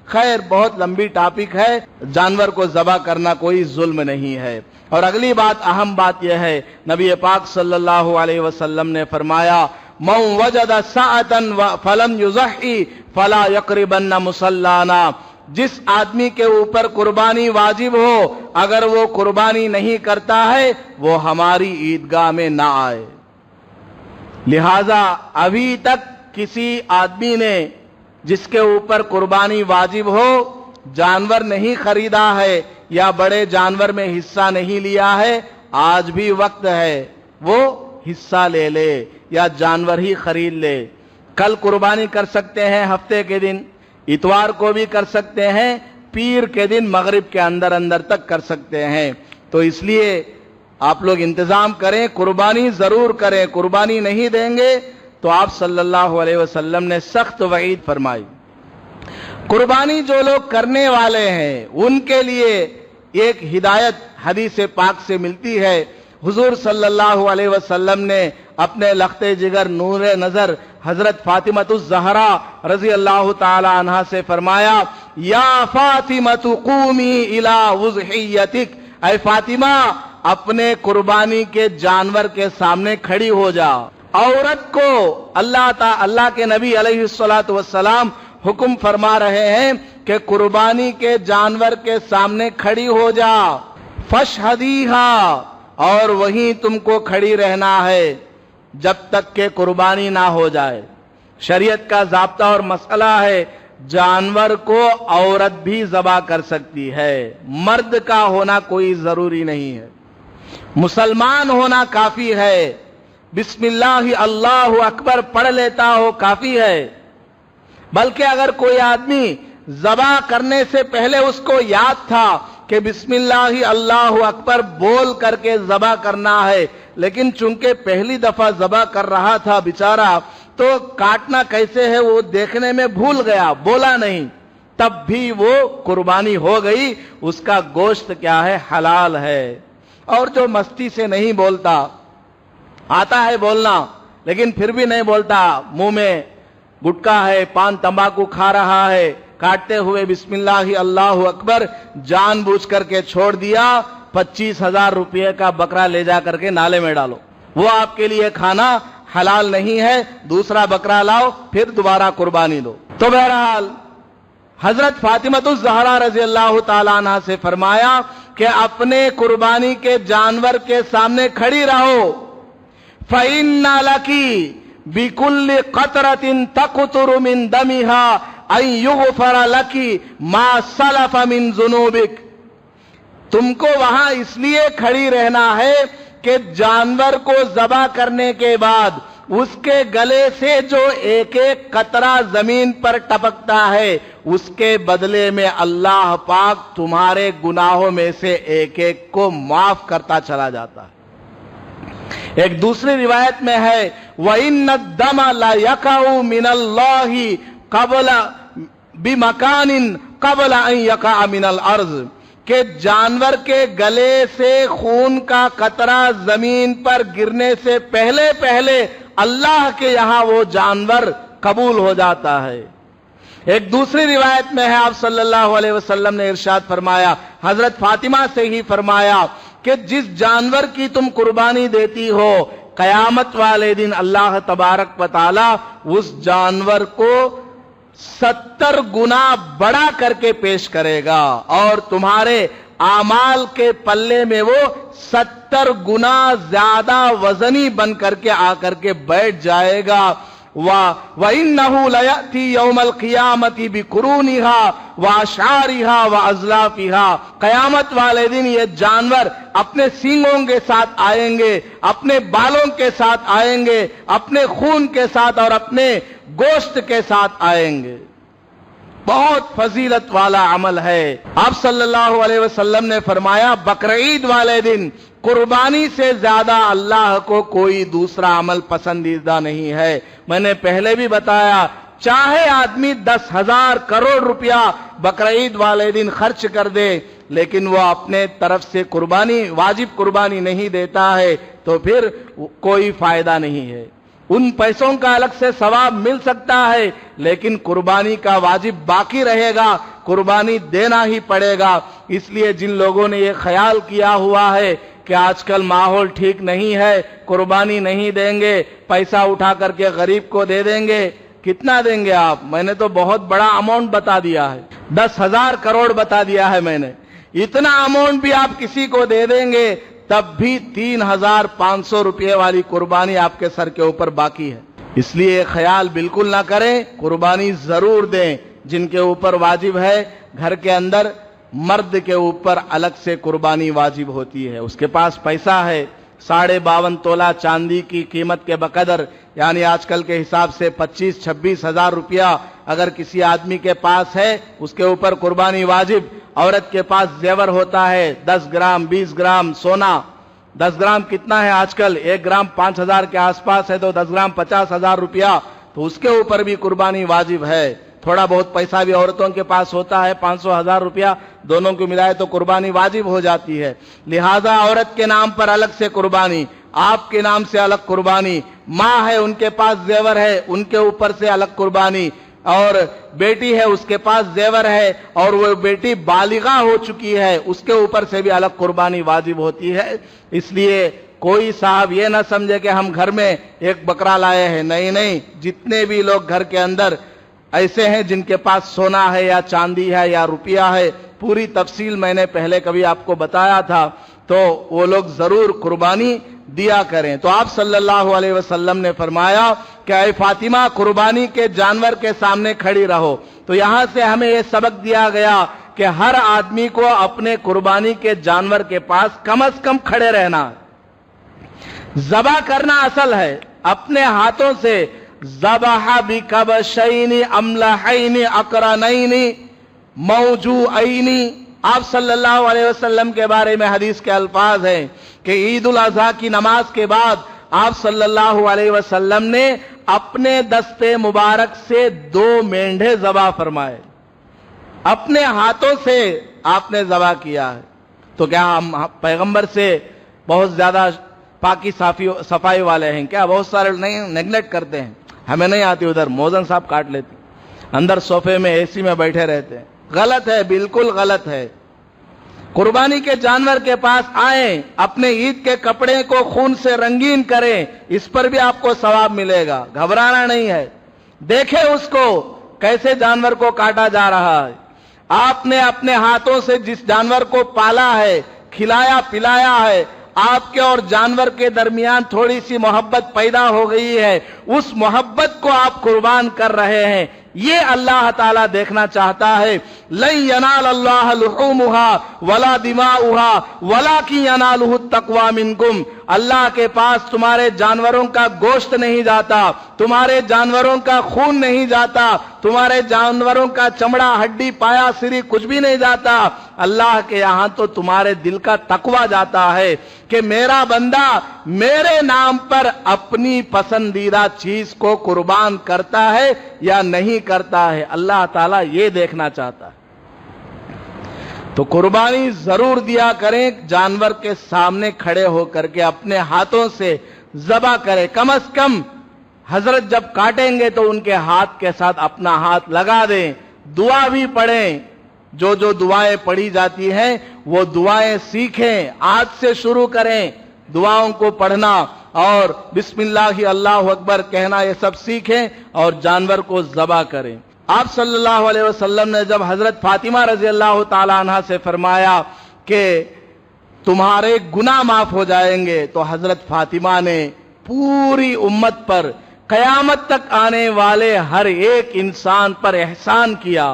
خیر، بہت لمبی ٹاپک ہے، جانور کو ذبح کرنا کوئی ظلم نہیں ہے۔ اور اگلی بات، اہم بات یہ ہے، نبی پاک صلی اللہ علیہ وسلم نے فرمایا، من وجد ساعة فلم یضحی فلا یقربن مصلانا، جس آدمی کے اوپر قربانی واجب ہو، اگر وہ قربانی نہیں کرتا ہے، وہ ہماری عیدگاہ میں نہ آئے۔ لہذا ابھی تک کسی آدمی نے جس کے اوپر قربانی واجب ہو جانور نہیں خریدا ہے، یا بڑے جانور میں حصہ نہیں لیا ہے، آج بھی وقت ہے، وہ حصہ لے لے یا جانور ہی خرید لے۔ کل قربانی کر سکتے ہیں، ہفتے کے دن، اتوار کو بھی کر سکتے ہیں، پیر کے دن مغرب کے اندر اندر تک کر سکتے ہیں۔ تو اس لیے آپ لوگ انتظام کریں، قربانی ضرور کریں۔ قربانی نہیں دیں گے تو آپ صلی اللہ علیہ وسلم نے سخت وعید فرمائی۔ قربانی جو لوگ کرنے والے ہیں ان کے لیے ایک ہدایت حدیث پاک سے ملتی ہے۔ حضور صلی اللہ علیہ وسلم نے اپنے لخت جگر نور نظر حضرت فاطمہ الزہرا رضی اللہ تعالی عنہا سے فرمایا، یا فاطمہ قومی الی وضحیتک، اے فاطمہ اپنے قربانی کے جانور کے سامنے کھڑی ہو جا۔ عورت کو اللہ کے نبی علیہ الصلوۃ والسلام حکم فرما رہے ہیں کہ قربانی کے جانور کے سامنے کھڑی ہو جا، فاشہدیہا، اور وہیں تم کو کھڑی رہنا ہے جب تک کہ قربانی نہ ہو جائے۔ شریعت کا ضابطہ اور مسئلہ ہے، جانور کو عورت بھی ذبح کر سکتی ہے، مرد کا ہونا کوئی ضروری نہیں ہے، مسلمان ہونا کافی ہے، بسم اللہ اللہ اکبر پڑھ لیتا ہو کافی ہے۔ بلکہ اگر کوئی آدمی ذبح کرنے سے پہلے اس کو یاد تھا کہ بسم اللہ اللہ اکبر بول کر کے ذبح کرنا ہے، لیکن چونکہ پہلی دفعہ ذبح کر رہا تھا بیچارہ، تو کاٹنا کیسے ہے وہ دیکھنے میں بھول گیا، بولا نہیں، تب بھی وہ قربانی ہو گئی، اس کا گوشت کیا ہے؟ حلال ہے۔ اور جو مستی سے نہیں بولتا، آتا ہے بولنا لیکن پھر بھی نہیں بولتا، منہ میں گٹکا ہے، پان تمباکو کھا رہا ہے، کاٹتے ہوئے بسم اللہ اللہ اکبر جان بوجھ کر کے چھوڑ دیا، 25,000 روپے کا بکرا لے جا کر کے نالے میں ڈالو، وہ آپ کے لیے کھانا حلال نہیں ہے، دوسرا بکرا لاؤ پھر دوبارہ قربانی دو۔ تو بہرحال حضرت فاطمہ الزہرا رضی اللہ تعالیٰ عنہ سے فرمایا کہ اپنے قربانی کے جانور کے سامنے کھڑی رہو، فَإِنَّ لَكِ بِكُلِّ قَطْرَةٍ تَقْطُرُ مِن دَمِهَا أَن يُغْفَرَ لَكِ مَا سَلَفَ مِن ذُنُوبِكَ، تم کو وہاں اس لیے کھڑی رہنا ہے کہ جانور کو ذبح کرنے کے بعد اس کے گلے سے جو ایک ایک قطرہ زمین پر ٹپکتا ہے، اس کے بدلے میں اللہ پاک تمہارے گناہوں میں سے ایک ایک کو معاف کرتا چلا جاتا ہے۔ ایک دوسری روایت میں ہے، وَإِنَّ الدَّمَ لَا يَقَعُ مِنَ اللَّهِ قَبْلَ بِمَكَانٍ قَبْلَ أَن يَقَعَ مِنَ الْأَرْضِ، کہ جانور کے گلے سے خون کا قطرہ زمین پر گرنے سے پہلے پہلے اللہ کے یہاں وہ جانور قبول ہو جاتا ہے۔ ایک دوسری روایت میں ہے، آپ صلی اللہ علیہ وسلم نے ارشاد فرمایا، حضرت فاطمہ سے ہی فرمایا کہ جس جانور کی تم قربانی دیتی ہو، قیامت والے دن اللہ تبارک و تعالی اس جانور کو 70 گنا بڑا کر کے پیش کرے گا، اور تمہارے اعمال کے پلے میں وہ 70 گنا زیادہ وزنی بن کر کے آ کر کے بیٹھ جائے گا۔ وَإِنَّهُ لَيَأْتِي يَوْمَ الْقِيَامَةِ بِقُرُونِهَا وَأَشْعَارِهَا وَأَزْلَافِهَا، قیامت والے دن یہ جانور اپنے سینگوں کے ساتھ آئیں گے، اپنے بالوں کے ساتھ آئیں گے، اپنے خون کے ساتھ اور اپنے گوشت کے ساتھ آئیں گے۔ بہت فضیلت والا عمل ہے۔ آپ صلی اللہ علیہ وسلم نے فرمایا، بقرعید والے دن قربانی سے زیادہ اللہ کو کوئی دوسرا عمل پسندیدہ نہیں ہے۔ میں نے پہلے بھی بتایا، چاہے آدمی 10,000 کروڑ روپیہ بقرعید والے دن خرچ کر دے، لیکن وہ اپنے طرف سے قربانی، واجب قربانی نہیں دیتا ہے، تو پھر کوئی فائدہ نہیں ہے۔ ان پیسوں کا الگ سے ثواب مل سکتا ہے، لیکن قربانی کا واجب باقی رہے گا، قربانی دینا ہی پڑے گا۔ اس لیے جن لوگوں نے یہ خیال کیا ہوا ہے کہ آج کل ماحول ٹھیک نہیں ہے، قربانی نہیں دیں گے، پیسہ اٹھا کر کے غریب کو دے دیں گے، کتنا دیں گے آپ؟ میں نے تو بہت بڑا اماؤنٹ بتا دیا ہے، 10,000 کروڑ بتا دیا ہے میں نے۔ اتنا اماؤنٹ بھی آپ کسی کو دے دیں گے تب بھی 3,500 روپے والی قربانی آپ کے سر کے اوپر باقی ہے۔ اس لیے خیال بالکل نہ کریں، قربانی ضرور دیں۔ جن کے اوپر واجب ہے، گھر کے اندر مرد کے اوپر الگ سے قربانی واجب ہوتی ہے، اس کے پاس پیسہ ہے، 52.5 تولہ چاندی کی قیمت کے بقدر، یعنی آج کل کے حساب سے 25-26 ہزار روپیہ اگر کسی آدمی کے پاس ہے، اس کے اوپر قربانی واجب۔ عورت کے پاس زیور ہوتا ہے 10 گرام 20 گرام سونا، 10 ग्राम कितना है आजकल? 1 ग्राम 5,000 के आसपास है, तो 10 ग्राम 50,000 रुपया, तो उसके ऊपर भी कुर्बानी वाजिब है। थोड़ा बहुत पैसा भी औरतों के पास होता है, 500,000 रुपया, दोनों को मिलाए तो कुर्बानी वाजिब हो जाती है। लिहाजा औरत के नाम पर अलग से कुर्बानी, आपके नाम से अलग कुर्बानी, माँ है उनके पास जेवर है उनके ऊपर से अलग कुर्बानी, और बेटी है उसके पास जेवर है और वो बेटी बालिगा हो चुकी है, उसके ऊपर से भी अलग कुर्बानी वाजिब होती है। इसलिए कोई साहब ये ना समझे कि हम घर में एक बकरा लाए हैं, नहीं नहीं, जितने भी लोग घर के अंदर ऐसे हैं जिनके पास सोना है या चांदी है या रुपया है, पूरी तफसील मैंने पहले कभी आपको बताया था, तो वो लोग जरूर कुर्बानी दिया करें। तो आप सल्लल्लाहु अलैहि वसल्लम ने फरमाया कि ऐ फातिमा, कुर्बानी के जानवर के सामने खड़ी रहो। तो यहां से हमें यह सबक दिया गया कि हर आदमी को अपने कुर्बानी के जानवर के पास कम से कम खड़े रहना है। ज़बा करना असल है, अपने हाथों से ज़बह बिकबशैनि अमलहैनि अकरनैनि मौजूअैनि। आप सल्लल्लाहु अलैहि वसल्लम के बारे में हदीस के अल्फाज हैं कि ईद उल अज़हा की नमाज के बाद आप सल्लल्लाहु अलैहि वसल्लम ने अपने दस्ते मुबारक से 2 मेंढे ज़बा फरमाए, अपने हाथों से आपने ज़बा किया है। तो क्या हम पैगंबर से बहुत ज्यादा पाकी सफाई वाले हैं क्या? बहुत सारे नहीं नेग्लेक्ट करते हैं, हमें नहीं आती, उधर मोजन साहब काट लेते, अंदर सोफे में एसी में बैठे रहते हैं। गलत है, बिल्कुल गलत है। कुर्बानी के जानवर के पास आए, अपने ईद के कपड़े को खून से रंगीन करें, इस पर भी आपको सवाब मिलेगा, घबराना नहीं है। देखें उसको कैसे जानवर को काटा जा रहा है। आपने अपने हाथों से जिस जानवर को पाला है, खिलाया पिलाया है, आपके और जानवर के दरमियान थोड़ी सी मोहब्बत पैदा हो गई है, उस मोहब्बत को आप कुर्बान कर रहे हैं, ये अल्लाह ताला देखना चाहता है। लन यनाल अल्लाह लुहूमुहा वला दिमाउहा वलाकिन यनालुहु तक़वा मिनकुम। अल्लाह के पास तुम्हारे जानवरों का गोश्त नहीं जाता, तुम्हारे जानवरों का खून नहीं जाता, तुम्हारे जानवरों का चमड़ा हड्डी पाया सिरी कुछ भी नहीं जाता। अल्लाह के यहां तो तुम्हारे दिल का तकवा जाता है कि मेरा बंदा मेरे नाम पर अपनी पसंदीदा चीज को कुर्बान करता है या नहीं करता है। अल्लाह ताला ये देखना चाहता है। तो कुर्बानी जरूर दिया करें, जानवर के सामने खड़े होकर के अपने हाथों से ज़बा करें। कम से कम हजरत जब काटेंगे तो उनके हाथ के साथ अपना हाथ लगा दें, दुआ भी पढ़ें। जो जो दुआएं पढ़ी जाती हैं वो दुआएं सीखें, आज से शुरू करें दुआओं को पढ़ना, और बिस्मिल्लाह अल्लाहु अकबर कहना, ये सब सीखें और जानवर को ज़बा करें। आप सल्लल्लाहु अलैहि वसल्लम ने जब हजरत फातिमा रजी अल्लाह ताला अन्हा से फरमाया कि तुम्हारे गुनाह माफ हो जाएंगे, तो हजरत फातिमा ने पूरी उम्मत पर, कयामत तक आने वाले हर एक इंसान पर एहसान किया।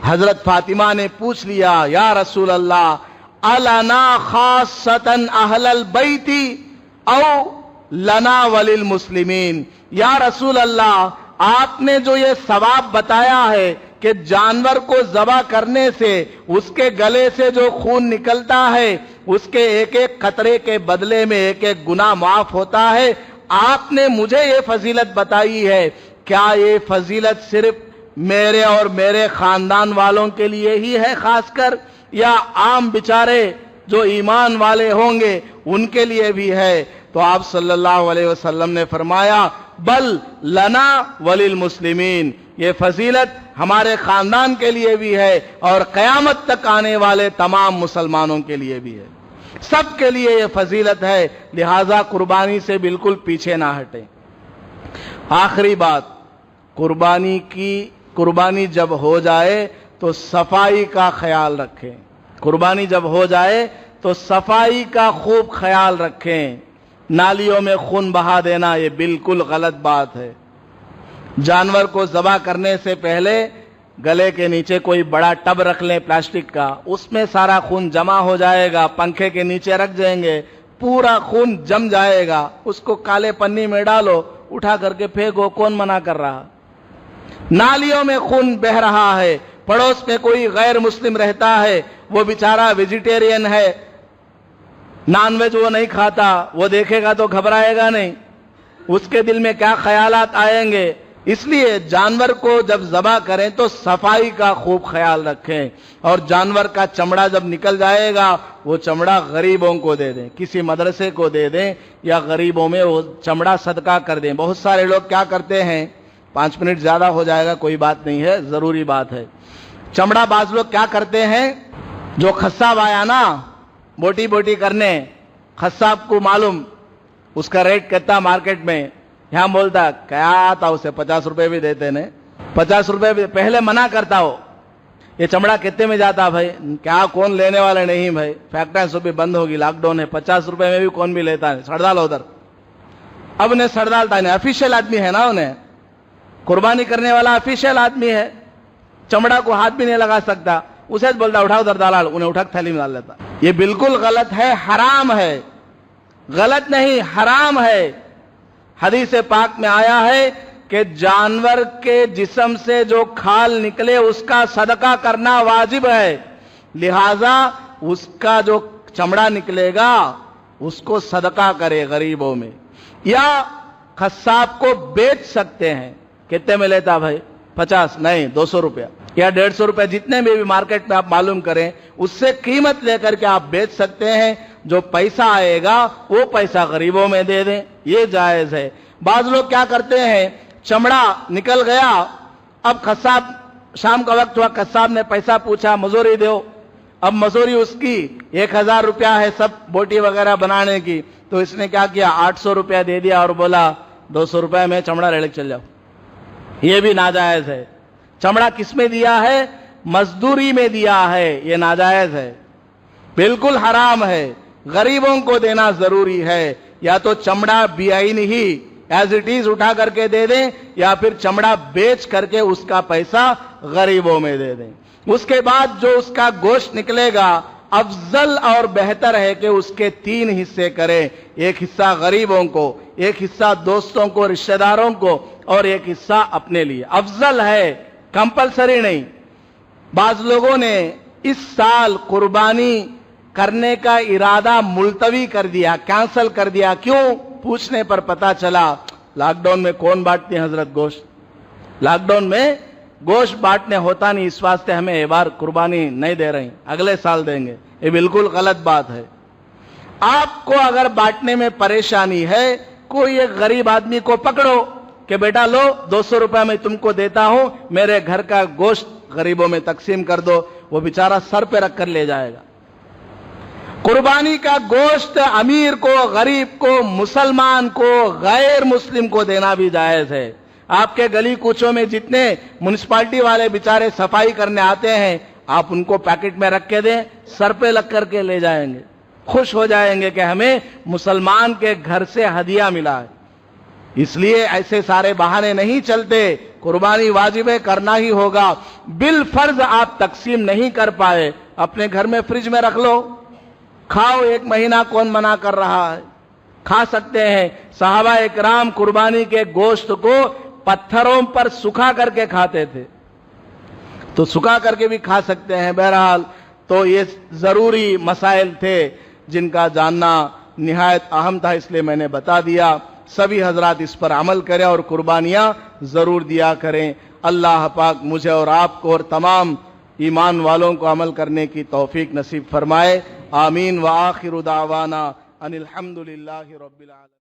हजरत फातिमा ने पूछ लिया, या रसूल अल्लाह, अलना खासतन अहलल बैती औ लना वलिल मुस्लिमीन। या रसूल अल्लाह, आपने जो ये सवाब बताया है कि जानवर को ज़बा करने से उसके गले से जो खून निकलता है उसके एक एक कतरे के बदले में एक एक गुनाह माफ होता है, आपने मुझे ये फजीलत बताई है, क्या ये फजीलत सिर्फ मेरे और मेरे खानदान वालों के लिए ही है खासकर, या आम बेचारे जो ईमान वाले होंगे उनके लिए भी है? तो आप सल्लल्लाहु अलैहि वसल्लम ने फरमाया, बल लना वलिल मुस्लिमीन, ये फजीलत हमारे खानदान के लिए भी है और कयामत तक आने वाले तमाम मुसलमानों के लिए भी है, सबके लिए ये फजीलत है। लिहाजा कुर्बानी से बिल्कुल पीछे ना हटें। आखिरी बात, कुर्बानी जब हो जाए तो सफाई का ख्याल रखें। कुर्बानी जब हो जाए तो सफाई का खूब ख्याल रखें। नालियों में खून बहा देना ये बिल्कुल गलत बात है। जानवर को ज़बा करने से पहले गले के नीचे कोई बड़ा टब रख लें प्लास्टिक का, उसमें सारा खून जमा हो जाएगा, पंखे के नीचे रख देंगे, पूरा खून जम जाएगा, उसको काले पन्नी में डालो, उठा करके फेंको, कौन मना कर रहा? नालियों में खून बह रहा है, पड़ोस में कोई गैर मुस्लिम रहता है, वो बेचारा वेजिटेरियन है, नॉन वेज वो नहीं खाता, वो देखेगा तो घबराएगा नहीं, उसके दिल में क्या ख्यालात आएंगे। इसलिए जानवर को जब ज़बह करें तो सफाई का खूब ख्याल रखें, और जानवर का चमड़ा जब निकल जाएगा वो चमड़ा गरीबों को दे दें, किसी मदरसे को दे दें, या गरीबों में वो चमड़ा सदका कर दें। बहुत सारे लोग क्या करते हैं, 5 मिनट ज्यादा हो जाएगा, कोई बात नहीं है, जरूरी बात है। चमड़ा बाज लोग क्या करते हैं, जो खस्साब आया ना बोटी बोटी करने, खस्साब को मालूम उसका रेट कितना मार्केट में, यहां बोलता क्या आता उसे 50 रुपए भी देते ने, 50 रुपए भी, पहले मना करता हो ये चमड़ा कितने में जाता भाई, क्या कौन लेने वाले नहीं भाई, फैक्ट्रियां सब भी बंद होगी, लॉकडाउन है, 50 रुपए में भी कौन भी लेता है, सड़ डालो उधर। अब उन्हें सड़ डालता है, ऑफिशियल आदमी है ना, उन्हें कुर्बानी करने वाला ऑफिशियल आदमी है, चमड़ा को हाथ भी नहीं लगा सकता, उसे बोलता उठाओ उधर दलाल, उन्हें उठा थैली में डाल लेता। ये बिल्कुल गलत है, हराम है, गलत नहीं हराम है। हदीस पाक में आया है कि जानवर के जिस्म से जो खाल निकले उसका सदका करना वाजिब है, लिहाजा उसका जो चमड़ा निकलेगा उसको सदका करे गरीबों में, या खस्साब को बेच सकते हैं। कितने में लेता भाई, 50 नहीं 200 रुपया या 150 रुपया, जितने में भी मार्केट में आप मालूम करें, उससे कीमत लेकर के आप बेच सकते हैं। जो पैसा आएगा वो पैसा गरीबों में दे दें, ये जायज है। बाज लोग क्या करते हैं, चमड़ा निकल गया, अब खस्साब, शाम का वक्त हुआ, खस्साब ने पैसा पूछा मजूरी दो, अब मजूरी उसकी 1000 रुपया है सब बोटी वगैरह बनाने की, तो इसने क्या किया 800 रुपया दे दिया और बोला 200 रुपया में चमड़ा ले चल जाओ। ये भी नाजायज है। चमड़ा किस में दिया है, मजदूरी में दिया है, ये नाजायज है, बिल्कुल हराम है। गरीबों को देना जरूरी है, या तो चमड़ा बियाइन ही एज इट इज उठा करके दे दें, या फिर चमड़ा बेच करके उसका पैसा गरीबों में दे दें। उसके बाद जो उसका गोश्त निकलेगा अफजल और बेहतर है कि उसके 3 हिस्से करें, एक हिस्सा गरीबों को, एक हिस्सा दोस्तों को, रिश्तेदारों को, और एक हिस्सा अपने लिए। अफजल है, कंपलसरी नहीं। बाज लोगों ने इस साल कुर्बानी करने का इरादा मुलतवी कर दिया, कैंसल कर दिया। क्यों, पूछने पर पता चला लॉकडाउन में कौन बांटते हैं हजरत गोश्त, लॉकडाउन में गोश्त बांटने होता नहीं, इस वास्ते हमें ये बार कुर्बानी नहीं दे रही, अगले साल देंगे। ये बिल्कुल गलत बात है। आपको अगर बांटने में परेशानी है, कोई एक गरीब आदमी को पकड़ो कि बेटा लो 200 रुपया मैं तुमको देता हूं, मेरे घर का गोश्त गरीबों में तकसीम कर दो, वो बेचारा सर पे रख कर ले जाएगा। कुर्बानी का गोश्त अमीर को, गरीब को, मुसलमान को, गैर मुस्लिम को देना भी जायज है। आपके गली कूचों में जितने म्युनिसिपालिटी वाले बेचारे सफाई करने आते हैं, आप उनको पैकेट में रख के दें, सर पे लग करके ले जाएंगे, खुश हो जाएंगे कि हमें मुसलमान के घर से हदिया मिला है। इसलिए ऐसे सारे बहाने नहीं चलते, कुर्बानी वाजिब है, करना ही होगा। बिल फर्ज आप तकसीम नहीं कर पाए, अपने घर में फ्रिज में रख लो, खाओ, 1 महीना कौन मना कर रहा है, खा सकते हैं। सहाबा इकराम कुर्बानी के गोश्त को पत्थरों पर सुखा करके खाते थे, तो सुखा करके भी खा सकते हैं। बहरहाल तो ये जरूरी मसाइल थे जिनका जानना निहायत अहम था, इसलिए मैंने बता दिया। सभी हजरात इस पर अमल करें और कुर्बानियां जरूर दिया करें। अल्लाह पाक मुझे और आपको और तमाम ईमान वालों को अमल करने की तौफीक नसीब फरमाए। आमीन व आखिरु दावाना अनिल हम्दुलिल्लाहि रब्बिल आलमीन।